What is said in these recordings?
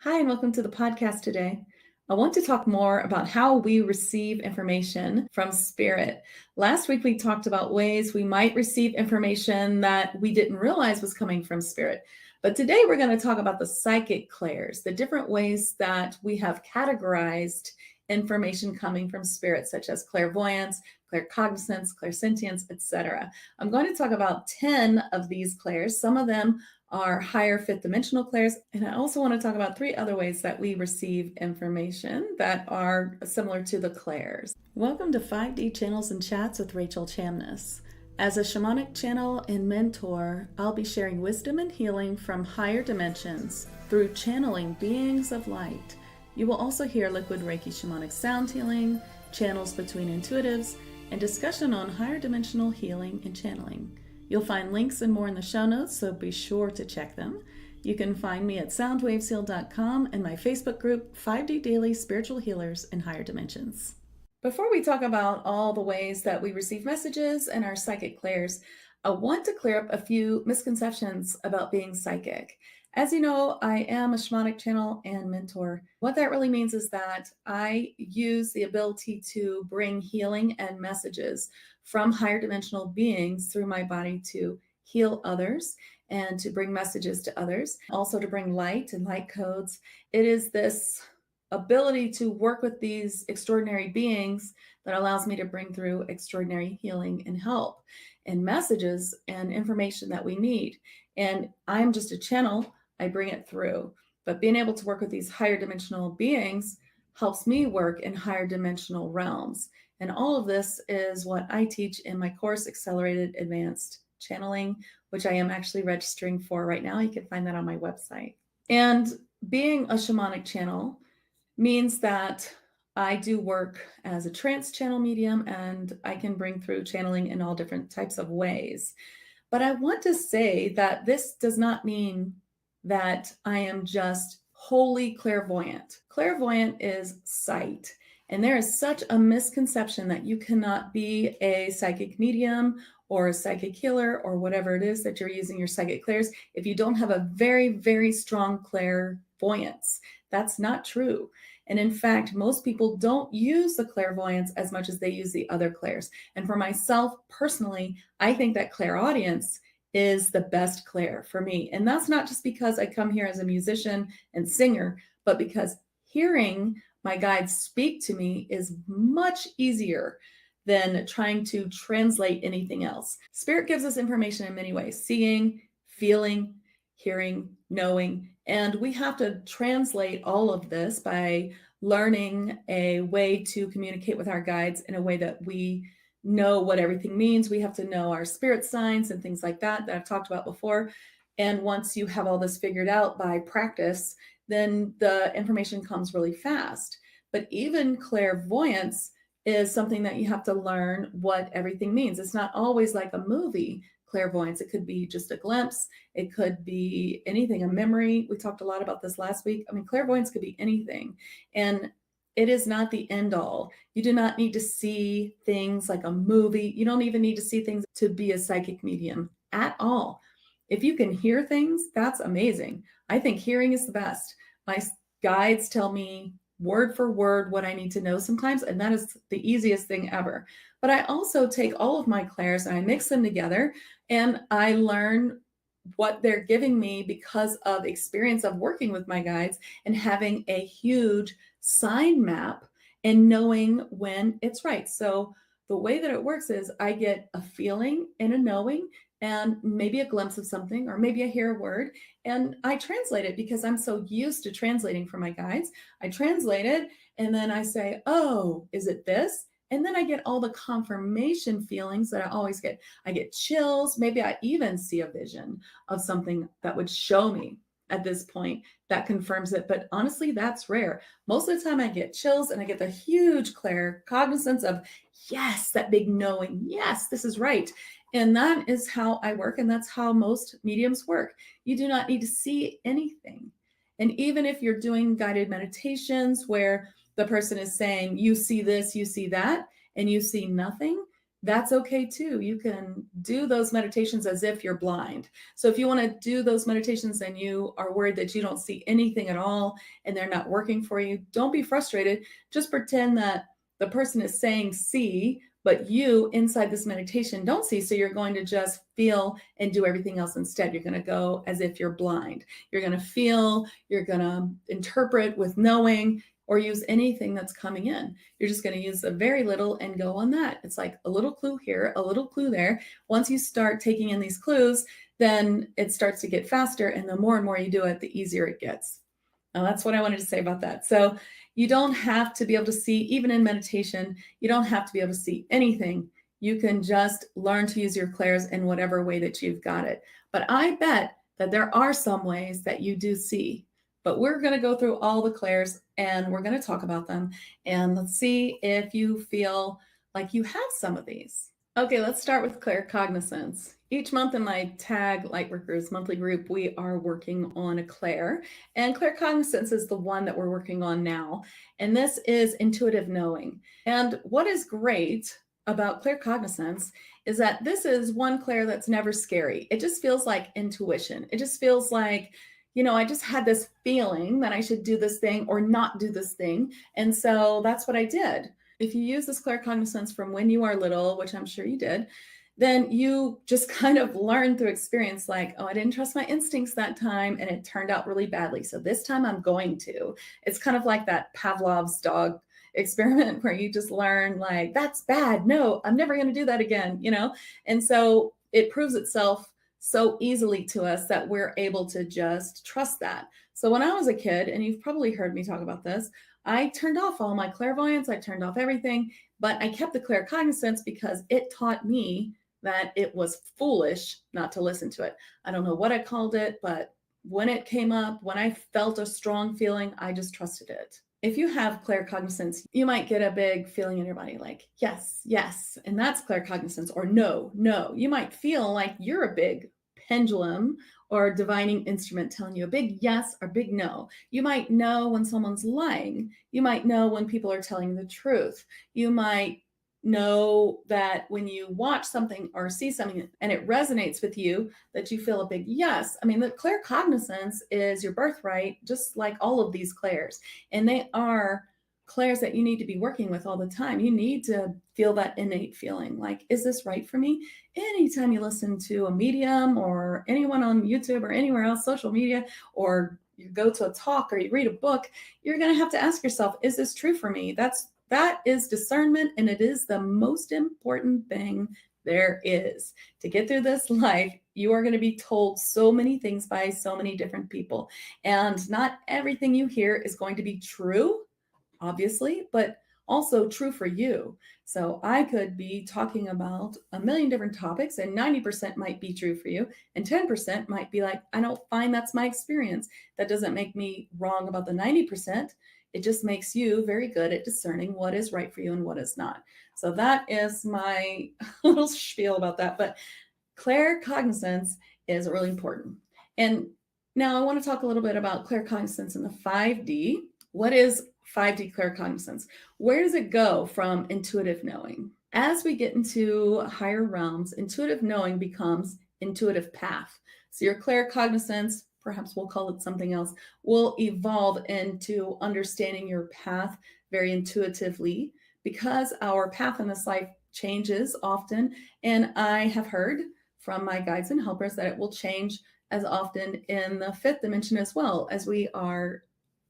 Hi, and welcome to the podcast today. I want to talk more about how we receive information from spirit. Last week, we talked about ways we might receive information that we didn't realize was coming from spirit. But today, we're going to talk about the psychic clairs, the different ways that we have categorized information coming from spirit, such as clairvoyance, claircognizance, clairsentience, etc. I'm going to talk about 10 of these clairs. Some of them are higher fifth dimensional clairs. And I also want to talk about 3 other ways that we receive information that are similar to the clairs. Welcome to 5D Channels and Chats with Rachel Chamness. As a shamanic channel and mentor, I'll be sharing wisdom and healing from higher dimensions through channeling beings of light. You will also hear liquid Reiki shamanic sound healing, channels between intuitives, and discussion on higher dimensional healing and channeling. You'll find links and more in the show notes, so be sure to check them. You can find me at soundwavesheal.com and my Facebook group, 5D Daily Spiritual Healers in Higher Dimensions. Before we talk about all the ways that we receive messages and our psychic clairs, I want to clear up a few misconceptions about being psychic. As you know, I am a shamanic channel and mentor. What that really means is that I use the ability to bring healing and messages from higher dimensional beings through my body to heal others and to bring messages to others, also to bring light and light codes. It is this ability to work with these extraordinary beings that allows me to bring through extraordinary healing and help and messages and information that we need. And I'm just a channel, I bring it through. But being able to work with these higher dimensional beings helps me work in higher dimensional realms. And all of this is what I teach in my course, Accelerated Advanced Channeling, which I am actually registering for right now. You can find that on my website. And being a shamanic channel means that I do work as a trance channel medium, and I can bring through channeling in all different types of ways. But I want to say that this does not mean that I am just wholly clairvoyant. Clairvoyant is sight. And there is such a misconception that you cannot be a psychic medium or a psychic healer or whatever it is that you're using your psychic clairs if you don't have a very, very strong clairvoyance. That's not true. And in fact, most people don't use the clairvoyance as much as they use the other clairs. And for myself personally, I think that clairaudience is the best clair for me. And that's not just because I come here as a musician and singer, but because hearing my guides speak to me is much easier than trying to translate anything else. Spirit gives us information in many ways: seeing, feeling, hearing, knowing. And we have to translate all of this by learning a way to communicate with our guides in a way that we know what everything means. We have to know our spirit signs and things like that I've talked about before. And once you have all this figured out by practice, then the information comes really fast. But even clairvoyance is something that you have to learn what everything means. It's not always like a movie clairvoyance. It could be just a glimpse. It could be anything, a memory. We talked a lot about this last week. I mean, clairvoyance could be anything. And it is not the end all. You do not need to see things like a movie. You don't even need to see things to be a psychic medium at all. If you can hear things, that's amazing. I think hearing is the best. My guides tell me word for word what I need to know sometimes, and that is the easiest thing ever. But I also take all of my clairs and I mix them together, and I learn what they're giving me because of experience of working with my guides and having a huge sign map and knowing when it's right. So the way that it works is I get a feeling and a knowing and maybe a glimpse of something, or maybe I hear a word and I translate it because I'm so used to translating for my guides. I translate it and then I say, oh, is it this? And then I get all the confirmation feelings that I always get. I get chills. Maybe I even see a vision of something that would show me at this point that confirms it. But honestly, that's rare. Most of the time I get chills and I get the huge claircognizance of, yes, that big knowing. Yes, this is right. And that is how I work. And that's how most mediums work. You do not need to see anything. And even if you're doing guided meditations where the person is saying, you see this, you see that, and you see nothing, that's okay too. You can do those meditations as if you're blind. So if you want to do those meditations and you are worried that you don't see anything at all and they're not working for you, don't be frustrated. Just pretend that the person is saying see, but you inside this meditation don't see. So you're going to just feel and do everything else instead. You're going to go as if you're blind. You're going to feel, you're going to interpret with knowing, or use anything that's coming in. You're just going to use a very little and go on that. It's like a little clue here, a little clue there. Once you start taking in these clues, then it starts to get faster. And the more and more you do it, the easier it gets. Now, that's what I wanted to say about that. So you don't have to be able to see, even in meditation, you don't have to be able to see anything. You can just learn to use your clairs in whatever way that you've got it. But I bet that there are some ways that you do see. But we're going to go through all the clairs and we're going to talk about them. And let's see if you feel like you have some of these. Okay, let's start with claircognizance. Each month in my TAG Lightworkers monthly group, we are working on a clair. And claircognizance is the one that we're working on now. And this is intuitive knowing. And what is great about claircognizance is that this is one clair that's never scary. It just feels like intuition. It just feels like, I just had this feeling that I should do this thing or not do this thing. And so that's what I did. If you use this claircognizance from when you are little, which I'm sure you did, then you just kind of learn through experience, like, oh, I didn't trust my instincts that time and it turned out really badly. So this time I'm going to. It's kind of like that Pavlov's dog experiment where you just learn, like, that's bad. No, I'm never going to do that again, And so it proves itself so easily to us that we're able to just trust that. So when I was a kid, and you've probably heard me talk about this, I turned off all my clairvoyance, I turned off everything, but I kept the claircognizance because it taught me that it was foolish not to listen to it. I don't know what I called it, but when it came up, when I felt a strong feeling, I just trusted it. If you have claircognizance, you might get a big feeling in your body like, yes, yes, and that's claircognizance, or no, no. You might feel like you're a big pendulum or divining instrument telling you a big yes or big no. You might know when someone's lying. You might know when people are telling the truth. You might know that when you watch something or see something and it resonates with you, that you feel a big yes. I mean, the claircognizance is your birthright, just like all of these clairs. And they are clairs that you need to be working with all the time. You need to feel that innate feeling like, is this right for me? Anytime you listen to a medium or anyone on YouTube or anywhere else, social media, or you go to a talk or you read a book, you're going to have to ask yourself, is this true for me? That is discernment, and it is the most important thing there is. To get through this life, you are going to be told so many things by so many different people, and not everything you hear is going to be true, obviously, but also true for you. So I could be talking about a million different topics and 90% might be true for you. And 10% might be like, I don't find that's my experience. That doesn't make me wrong about the 90%. It just makes you very good at discerning what is right for you and what is not. So that is my little spiel about that. But claircognizance is really important. And now I want to talk a little bit about claircognizance in the 5D. What is 5D claircognizance? Where does it go from intuitive knowing? As we get into higher realms, intuitive knowing becomes intuitive path. So your claircognizance, perhaps we'll call it something else, will evolve into understanding your path very intuitively, because our path in this life changes often. And I have heard from my guides and helpers that it will change as often in the 5th dimension as well. As we are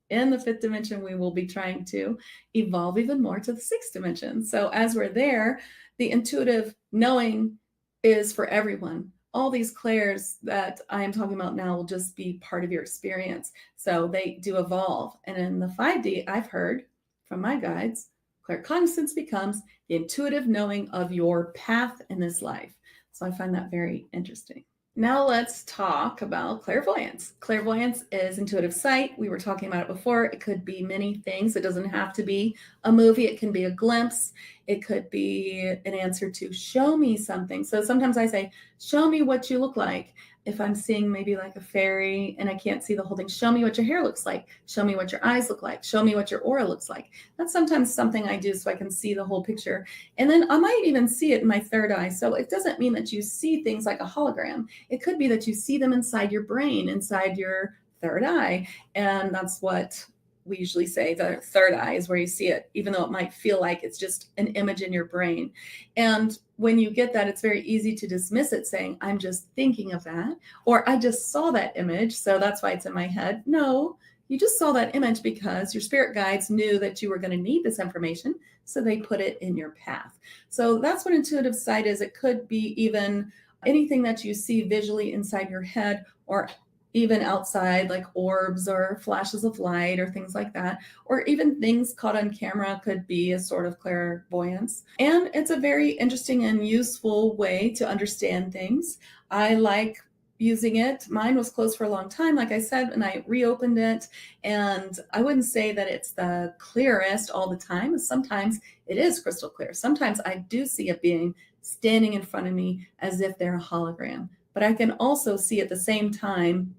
in the 5th dimension, we will be trying to evolve even more to the 6th dimension. So as we're there, the intuitive knowing is for everyone. All these clairs that I am talking about now will just be part of your experience. So they do evolve. And in the 5D, I've heard from my guides, claircognizance becomes the intuitive knowing of your path in this life. So I find that very interesting. Now let's talk about clairvoyance. Clairvoyance is intuitive sight. We were talking about it before. It could be many things. It doesn't have to be a movie. It can be a glimpse. It could be an answer to show me something. So sometimes I say, show me what you look like. If I'm seeing maybe like a fairy and I can't see the whole thing, show me what your hair looks like. Show me what your eyes look like. Show me what your aura looks like. That's sometimes something I do so I can see the whole picture. And then I might even see it in my third eye. So it doesn't mean that you see things like a hologram. It could be that you see them inside your brain, inside your third eye. And that's what we usually say the third eye is where you see it, even though it might feel like it's just an image in your brain. And when you get that, it's very easy to dismiss it saying, I'm just thinking of that, or I just saw that image, so that's why it's in my head. No, you just saw that image because your spirit guides knew that you were going to need this information, so they put it in your path. So that's what intuitive sight is. It could be even anything that you see visually inside your head, or even outside, like orbs or flashes of light or things like that, or even things caught on camera could be a sort of clairvoyance. And it's a very interesting and useful way to understand things. I like using it. Mine was closed for a long time, like I said, and I reopened it. And I wouldn't say that it's the clearest all the time. Sometimes it is crystal clear. Sometimes I do see a being standing in front of me as if they're a hologram, but I can also see at the same time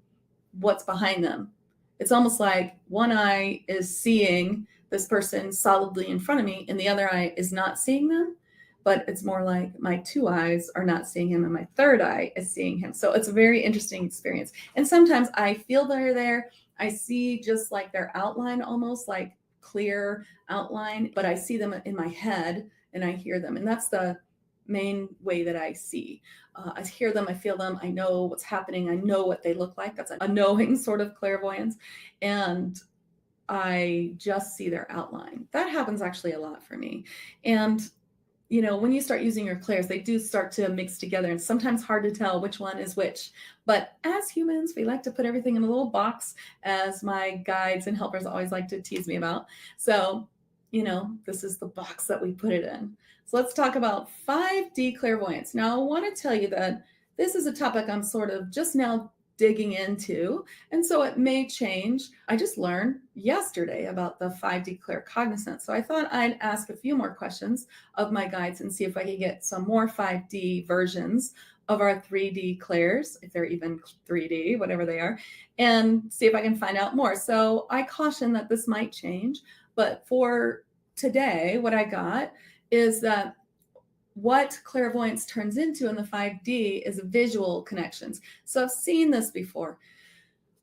what's behind them. It's almost like one eye is seeing this person solidly in front of me and the other eye is not seeing them, but it's more like my two eyes are not seeing him and my third eye is seeing him. So it's a very interesting experience. And sometimes I feel they're there. I see just like their outline, almost like clear outline, but I see them in my head and I hear them. And that's the main way that I see. I hear them, I feel them, I know what's happening, I know what they look like. That's a knowing sort of clairvoyance. And I just see their outline. That happens actually a lot for me. And you know, when you start using your clairs, they do start to mix together and sometimes hard to tell which one is which. But as humans, we like to put everything in a little box, as my guides and helpers always like to tease me about. So, you know, this is the box that we put it in. So let's talk about 5D clairvoyance. Now, I want to tell you that this is a topic I'm sort of just now digging into, and so it may change. I just learned yesterday about the 5D claircognizance, so I thought I'd ask a few more questions of my guides and see if I could get some more 5D versions of our 3D clairs, if they're even 3D, whatever they are, and see if I can find out more. So I caution that this might change, but for today, what I got is that what clairvoyance turns into in the 5D is visual connections. So I've seen this before.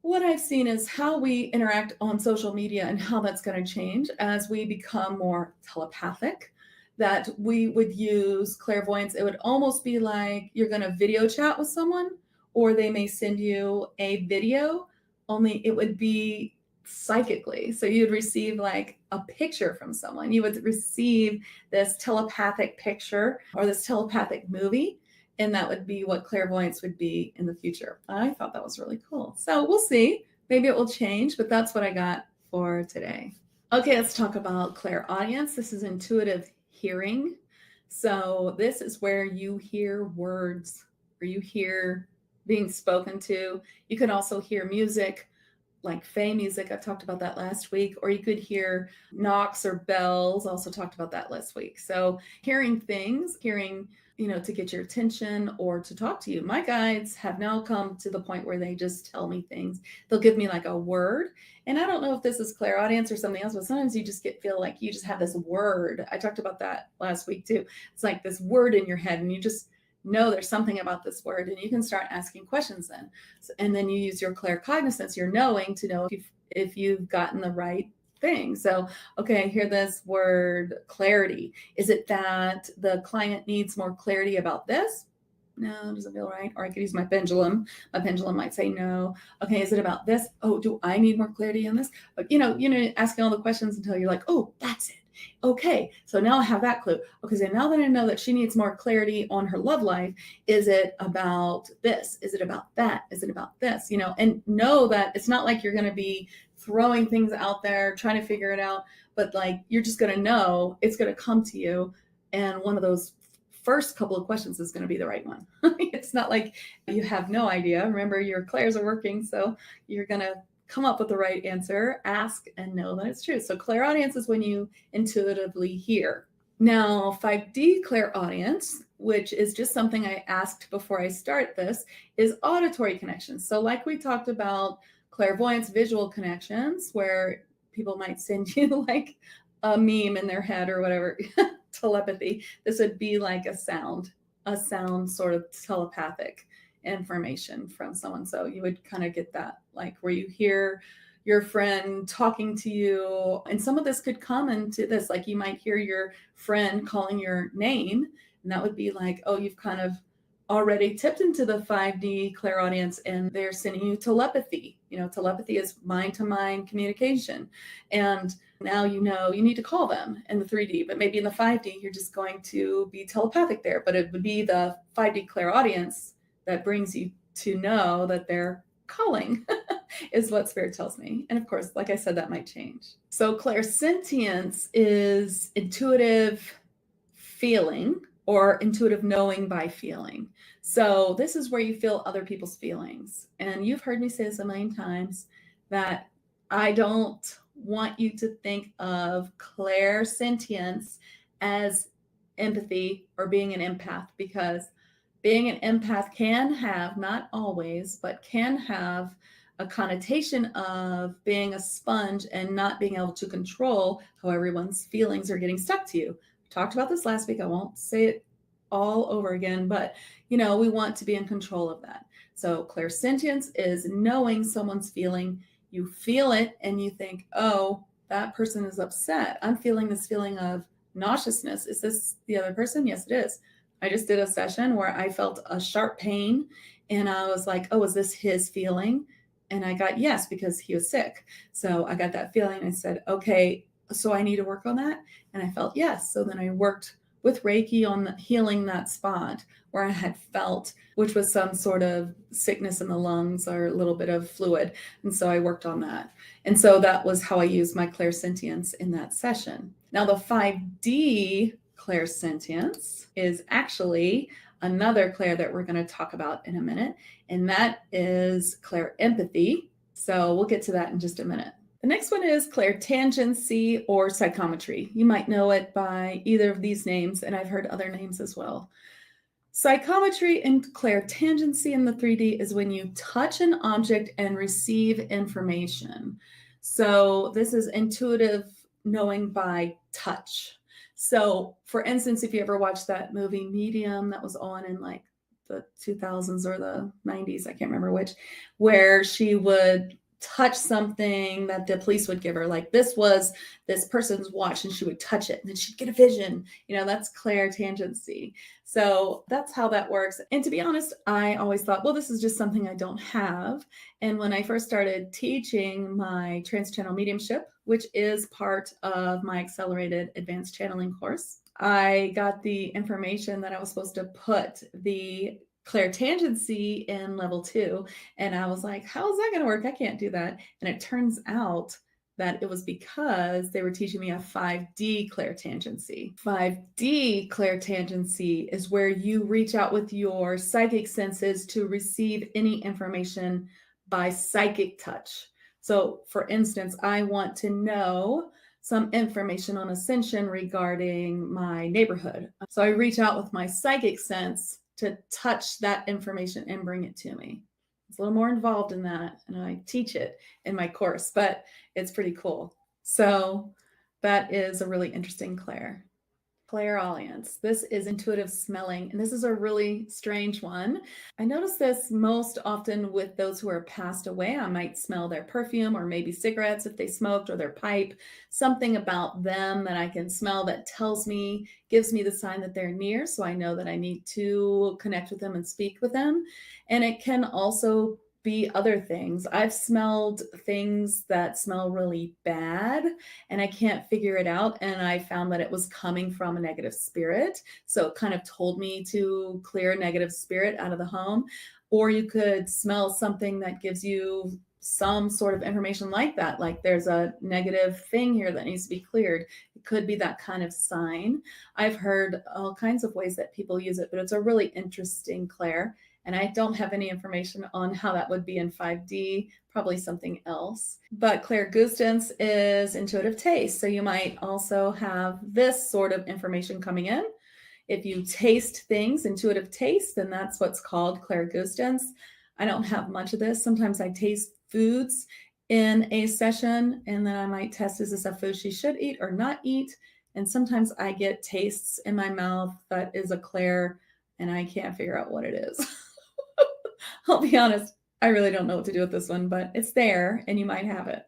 What I've seen is how we interact on social media and how that's going to change as we become more telepathic, that we would use clairvoyance. It would almost be like you're going to video chat with someone, or they may send you a video, only it would be psychically. So you'd receive like a picture from someone. You would receive this telepathic picture or this telepathic movie, and that would be what clairvoyance would be in the future. I thought that was really cool. So we'll see. Maybe it will change, but that's what I got for today. Okay, let's talk about clairaudience. This is intuitive hearing. So this is where you hear words, or you hear being spoken to. You can also hear music, like Fey music. I talked about that last week, or you could hear knocks or bells. Also talked about that last week. So hearing things, hearing, you know, to get your attention or to talk to you. My guides have now come to the point where they just tell me things. They'll give me like a word. And I don't know if this is clairaudience or something else, but sometimes you just feel like you just have this word. I talked about that last week too. It's like this word in your head and you just know there's something about this word, and you can start asking questions then. And then you use your claircognizance, your knowing, to know if you've gotten the right thing. So, okay, I hear this word clarity. Is it that the client needs more clarity about this? No, it doesn't feel right. Or I could use my pendulum. My pendulum might say no. Okay, is it about this? Oh, do I need more clarity on this? But you know, asking all the questions until you're like, oh, that's it. Okay, so now I have that clue. Okay, so now that I know that she needs more clarity on her love life, is it about this? Is it about that? Is it about this? You know, and know that it's not like you're going to be throwing things out there, trying to figure it out, but like you're just going to know it's going to come to you. And one of those first couple of questions is going to be the right one. It's not like you have no idea. Remember, your clairs are working, so you're going to come up with the right answer, ask, and know that it's true. So clairaudience is when you intuitively hear. Now, 5D clairaudience, which is just something I asked before I start this, is auditory connections. So like we talked about clairvoyance, visual connections, where people might send you like a meme in their head or whatever, telepathy. This would be like a sound sort of telepathic information from someone. So you would kind of get that, like where you hear your friend talking to you. And some of this could come into this, like you might hear your friend calling your name, and that would be like, oh, you've kind of already tipped into the 5D clairaudience and they're sending you telepathy. Telepathy is mind to mind communication. And now you know you need to call them in the 3D, but maybe in the 5D, you're just going to be telepathic there. But it would be the 5D clairaudience that brings you to know that they're calling is what spirit tells me. And of course, like I said, that might change. So clairsentience is intuitive feeling or intuitive knowing by feeling. So this is where you feel other people's feelings. And you've heard me say this a million times that I don't want you to think of clairsentience as empathy or being an empath, because being an empath can have, not always, but can have a connotation of being a sponge and not being able to control how everyone's feelings are getting stuck to you. We talked about this last week. I won't say it all over again, but we want to be in control of that. So clairsentience is knowing someone's feeling. You feel it and you think, oh, that person is upset. I'm feeling this feeling of nauseousness. Is this the other person? Yes, it is. I just did a session where I felt a sharp pain and I was like, oh, is this his feeling? And I got yes, because he was sick. So I got that feeling. I said, okay, so I need to work on that. And I felt yes. So then I worked with Reiki on healing that spot where I had felt, which was some sort of sickness in the lungs or a little bit of fluid. And so I worked on that. And so that was how I used my clairsentience in that session. Now the 5D clairsentience is actually another clair that we're going to talk about in a minute, and that is clairempathy. So we'll get to that in just a minute. The next one is clairtangency or psychometry. You might know it by either of these names, and I've heard other names as well. Psychometry and clairtangency in the 3D is when you touch an object and receive information. So this is intuitive knowing by touch. So for instance, if you ever watched that movie Medium that was on in like the 2000s or the 90s, I can't remember which, where she would touch something that the police would give her, like this was this person's watch, and she would touch it and then she'd get a vision. That's clairtangency. So that's how that works. And to be honest, I always thought, well, this is just something I don't have. And when I first started teaching my trans-channel mediumship, which is part of my accelerated advanced channeling course, I got the information that I was supposed to put the clairtangency in level 2. And I was like, how is that going to work? I can't do that. And it turns out that it was because they were teaching me a 5D clairtangency. 5D clairtangency is where you reach out with your psychic senses to receive any information by psychic touch. So for instance, I want to know some information on ascension regarding my neighborhood. So I reach out with my psychic sense to touch that information and bring it to me. It's a little more involved in that, and I teach it in my course, but it's pretty cool. So that is a really interesting clair. Clairaudience. This is intuitive smelling, and this is a really strange one. I notice this most often with those who are passed away. I might smell their perfume or maybe cigarettes if they smoked, or their pipe, something about them that I can smell that gives me the sign that they're near. So I know that I need to connect with them and speak with them. And it can also be other things. I've smelled things that smell really bad and I can't figure it out. And I found that it was coming from a negative spirit. So it kind of told me to clear a negative spirit out of the home. Or you could smell something that gives you some sort of information like that, like there's a negative thing here that needs to be cleared. It could be that kind of sign. I've heard all kinds of ways that people use it, but it's a really interesting clair. And I don't have any information on how that would be in 5D, probably something else. But clairgustance is intuitive taste. So you might also have this sort of information coming in. If you taste things, intuitive taste, then that's what's called clairgustance. I don't have much of this. Sometimes I taste foods in a session, and then I might test, is this a food she should eat or not eat? And sometimes I get tastes in my mouth that is a clair, and I can't figure out what it is. I'll be honest, I really don't know what to do with this one, but it's there and you might have it.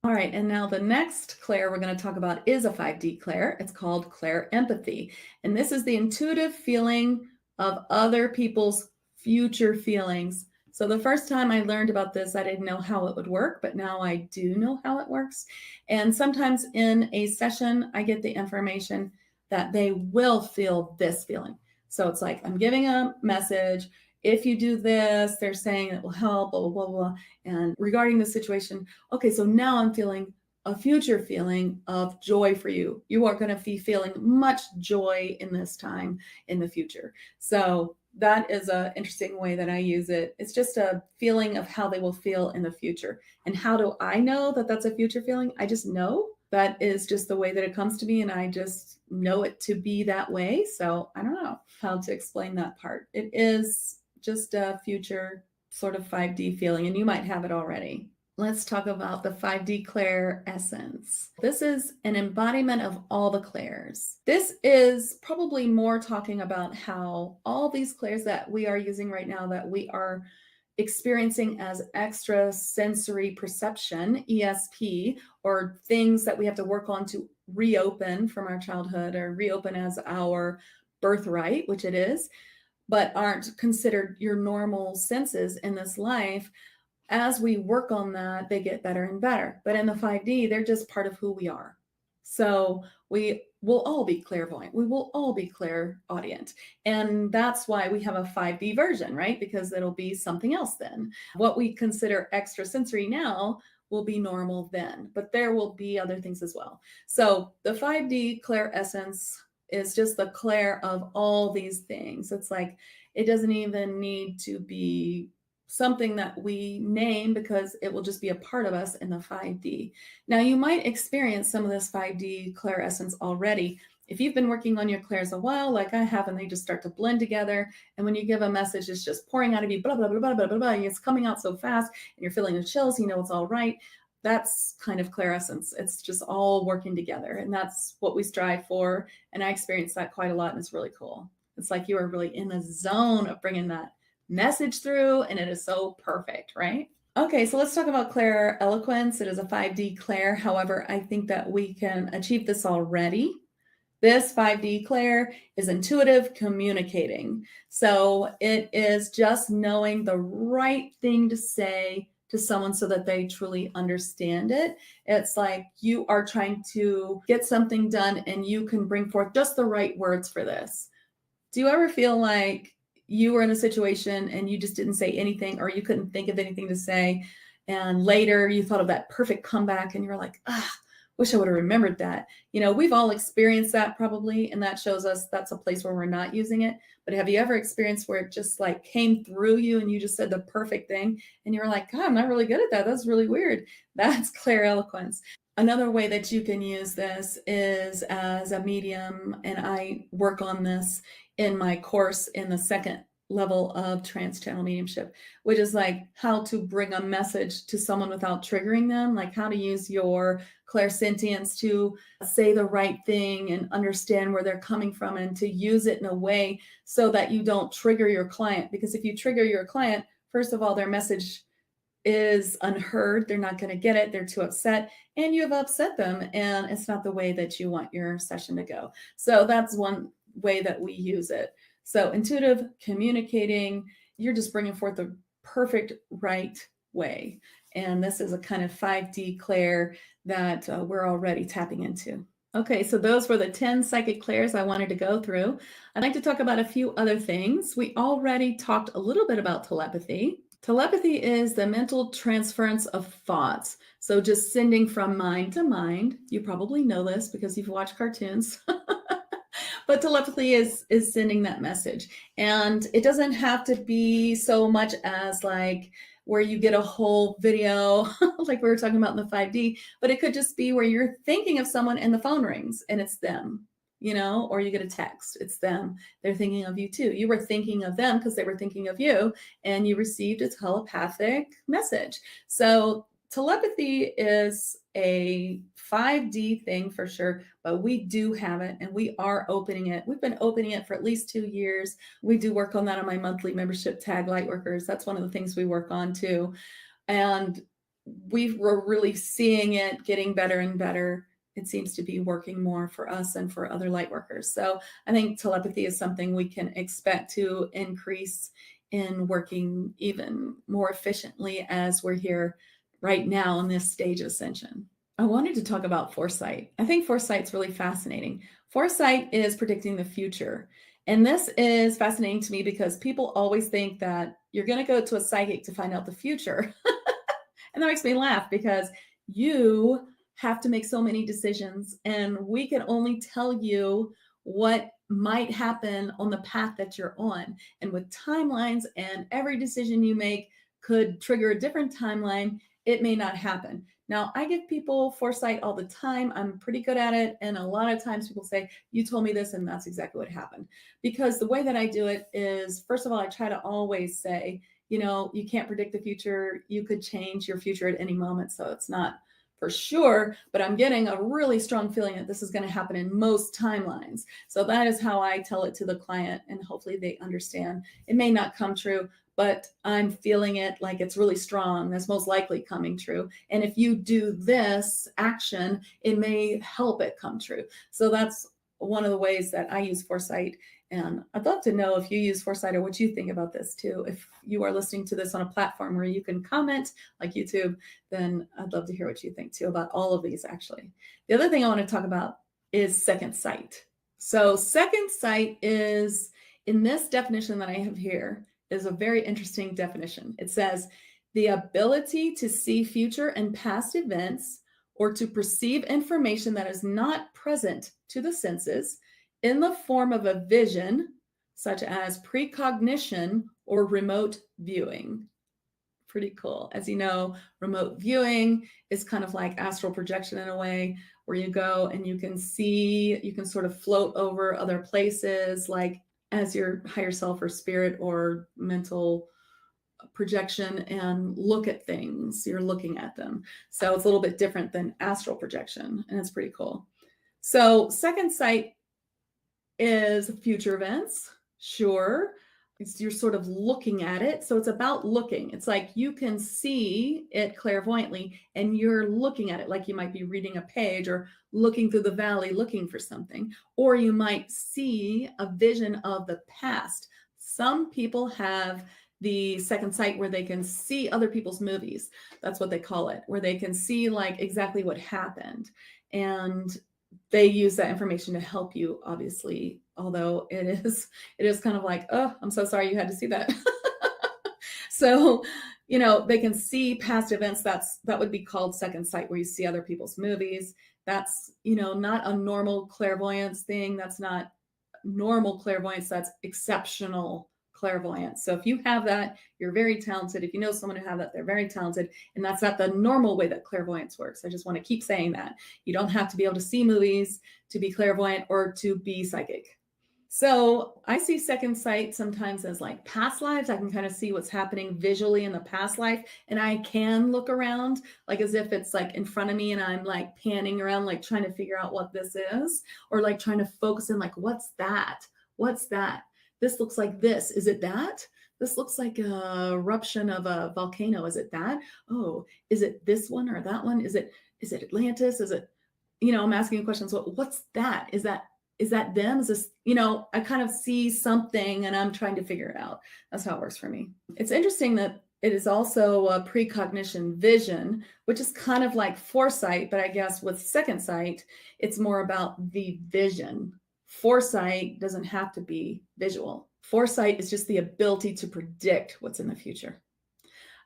All right, and now the next clair we're going to talk about is a 5D clair. It's called clairempathy. And this is the intuitive feeling of other people's future feelings. So the first time I learned about this, I didn't know how it would work, but now I do know how it works. And sometimes in a session, I get the information that they will feel this feeling. So it's like, I'm giving a message. If you do this, they're saying it will help, blah, blah, blah, blah. And regarding the situation, okay, so now I'm feeling a future feeling of joy for you. You are going to be feeling much joy in this time in the future. So that is an interesting way that I use it. It's just a feeling of how they will feel in the future. And how do I know that that's a future feeling? I just know. That is just the way that it comes to me, and I just know it to be that way. So I don't know how to explain that part. It is just a future sort of 5D feeling, and you might have it already. Let's talk about the 5D clair essence. This is an embodiment of all the clairs. This is probably more talking about how all these clairs that we are using right now, that we are experiencing as extrasensory perception, ESP, or things that we have to work on to reopen from our childhood or reopen as our birthright, which it is, but aren't considered your normal senses in this life. As we work on that, they get better and better. But in the 5D, they're just part of who we are. So we will all be clairvoyant. We will all be clairaudient. And that's why we have a 5D version, right? Because it'll be something else then. What we consider extrasensory now will be normal then, but there will be other things as well. So the 5D clair essence is just the clair of all these things. It's like, it doesn't even need to be something that we name, because it will just be a part of us in the 5D. Now, you might experience some of this 5D clair essence already. If you've been working on your clairs a while, like I have, and they just start to blend together, and when you give a message, it's just pouring out of you, blah, blah, blah, blah, blah, blah, blah, and it's coming out so fast, and you're feeling the chills, you know it's all right. That's kind of clair essence. It's just all working together, and that's what we strive for, and I experience that quite a lot, and it's really cool. It's like you are really in the zone of bringing that message through, and it is so perfect, right? Okay, so let's talk about claireloquence. It is a 5D clair. However, I think that we can achieve this already. This 5D clair is intuitive communicating. So it is just knowing the right thing to say to someone so that they truly understand it. It's like you are trying to get something done, and you can bring forth just the right words for this. Do you ever feel like you were in a situation and you just didn't say anything, or you couldn't think of anything to say, and later you thought of that perfect comeback and you're like, wish I would have remembered that? You know, we've all experienced that probably, and that shows us that's a place where we're not using it. But have you ever experienced where it just like came through you and you just said the perfect thing and you're like, God, I'm not really good at that. That's really weird. That's claireloquence. Another way that you can use this is as a medium, and I work on this in my course in the second level of trans-channel mediumship, which is like how to bring a message to someone without triggering them, like how to use your clairsentience to say the right thing and understand where they're coming from, and to use it in a way so that you don't trigger your client. Because if you trigger your client, first of all, their message is unheard. They're not going to get it. They're too upset, and you have upset them, and it's not the way that you want your session to go. So that's one way that we use it. So intuitive communicating, you're just bringing forth the perfect right way. And this is a kind of 5D clair that we're already tapping into. Okay, so those were the 10 psychic clairs I wanted to go through. I'd like to talk about a few other things. We already talked a little bit about telepathy. Telepathy is the mental transference of thoughts. So just sending from mind to mind. You probably know this because you've watched cartoons. But telepathy is sending that message. And it doesn't have to be so much as like where you get a whole video like we were talking about in the 5D, but it could just be where you're thinking of someone and the phone rings and it's them, you know, or you get a text, it's them. They're thinking of you too. You were thinking of them because they were thinking of you, and you received a telepathic message. So telepathy is a 5D thing for sure, but we do have it and we are opening it. We've been opening it for at least 2 years. We do work on that on my monthly membership tag, Lightworkers. That's one of the things we work on too. And we're really seeing it getting better and better. It seems to be working more for us and for other light workers. So I think telepathy is something we can expect to increase in working even more efficiently as we're here right now in this stage of ascension. I wanted to talk about foresight. I think foresight's really fascinating. Foresight is predicting the future. And this is fascinating to me because people always think that you're going to go to a psychic to find out the future. And that makes me laugh because you have to make so many decisions, and we can only tell you what might happen on the path that you're on. And with timelines, and every decision you make could trigger a different timeline, it may not happen. Now, I give people foresight all the time. I'm pretty good at it. And a lot of times people say, you told me this, and that's exactly what happened. Because the way that I do it is, first of all, I try to always say, you know, you can't predict the future. You could change your future at any moment. So it's not for sure, but I'm getting a really strong feeling that this is going to happen in most timelines. So that is how I tell it to the client, and hopefully they understand. It may not come true, but I'm feeling it like it's really strong. That's most likely coming true. And if you do this action, it may help it come true. So that's one of the ways that I use foresight. And I'd love to know if you use foresight or what you think about this too. If you are listening to this on a platform where you can comment, like YouTube, then I'd love to hear what you think too about all of these, actually. The other thing I want to talk about is second sight. So second sight is, in this definition that I have here, is a very interesting definition. It says, the ability to see future and past events or to perceive information that is not present to the senses in the form of a vision, such as precognition or remote viewing. Pretty cool. As you know, remote viewing is kind of like astral projection in a way, where you go and you can see, you can sort of float over other places, like as your higher self or spirit or mental projection, and look at things. You're looking at them. So it's a little bit different than astral projection, and it's pretty cool. So second sight is future events. Sure. You're sort of looking at it. So it's about looking. It's like you can see it clairvoyantly and you're looking at it, like you might be reading a page or looking through the valley looking for something. Or you might see a vision of the past. Some people have the second sight where they can see other people's movies. That's what they call it, where they can see like exactly what happened. And they use that information to help you, obviously, although it is kind of like, oh, I'm so sorry you had to see that. So, you know, they can see past events. That would be called second sight, where you see other people's movies. That's, you know, not a normal clairvoyance thing. That's not normal clairvoyance. That's exceptional clairvoyance. So if you have that, you're very talented. If you know someone who have that, they're very talented. And that's not the normal way that clairvoyance works. I just want to keep saying that. You don't have to be able to see movies to be clairvoyant or to be psychic. So I see second sight sometimes as like past lives. I can kind of see what's happening visually in the past life. And I can look around like as if it's like in front of me and I'm like panning around, like trying to figure out what this is, or like trying to focus in like, what's that? What's that? This looks like this. Is it that? This looks like a eruption of a volcano. Is it that? Oh, is it this one or that one? Is it Atlantis? Is it, you know, I'm asking questions. What's that? Is that them? Is this, you know, I kind of see something and I'm trying to figure it out. That's how it works for me. It's interesting that it is also a precognition vision, which is kind of like foresight, but I guess with second sight, it's more about the vision. Foresight doesn't have to be visual. Foresight is just the ability to predict what's in the future.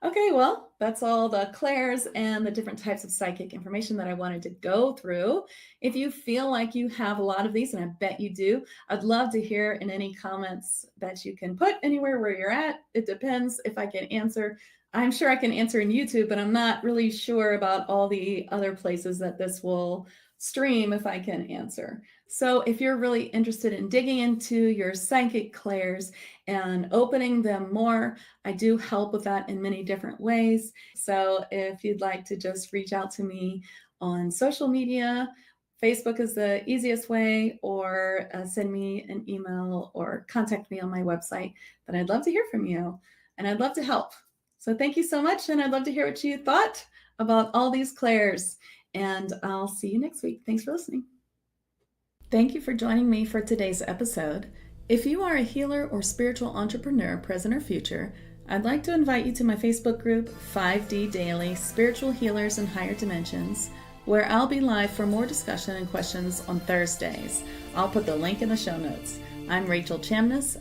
Okay, well, that's all the clairs and the different types of psychic information that I wanted to go through. If you feel like you have a lot of these, and I bet you do, I'd love to hear in any comments that you can put anywhere where you're at. It depends if I can answer. I'm sure I can answer in YouTube, but I'm not really sure about all the other places that this will stream if I can answer. So if you're really interested in digging into your psychic clairs and opening them more, I do help with that in many different ways. So if you'd like to just reach out to me on social media, Facebook is the easiest way, or send me an email or contact me on my website, then I'd love to hear from you and I'd love to help. So thank you so much. And I'd love to hear what you thought about all these clairs. And I'll see you next week. Thanks for listening. Thank you for joining me for today's episode. If you are a healer or spiritual entrepreneur, present or future, I'd like to invite you to my Facebook group, 5D Daily Spiritual Healers in Higher Dimensions, where I'll be live for more discussion and questions on Thursdays. I'll put the link in the show notes. I'm Rachel Chamness.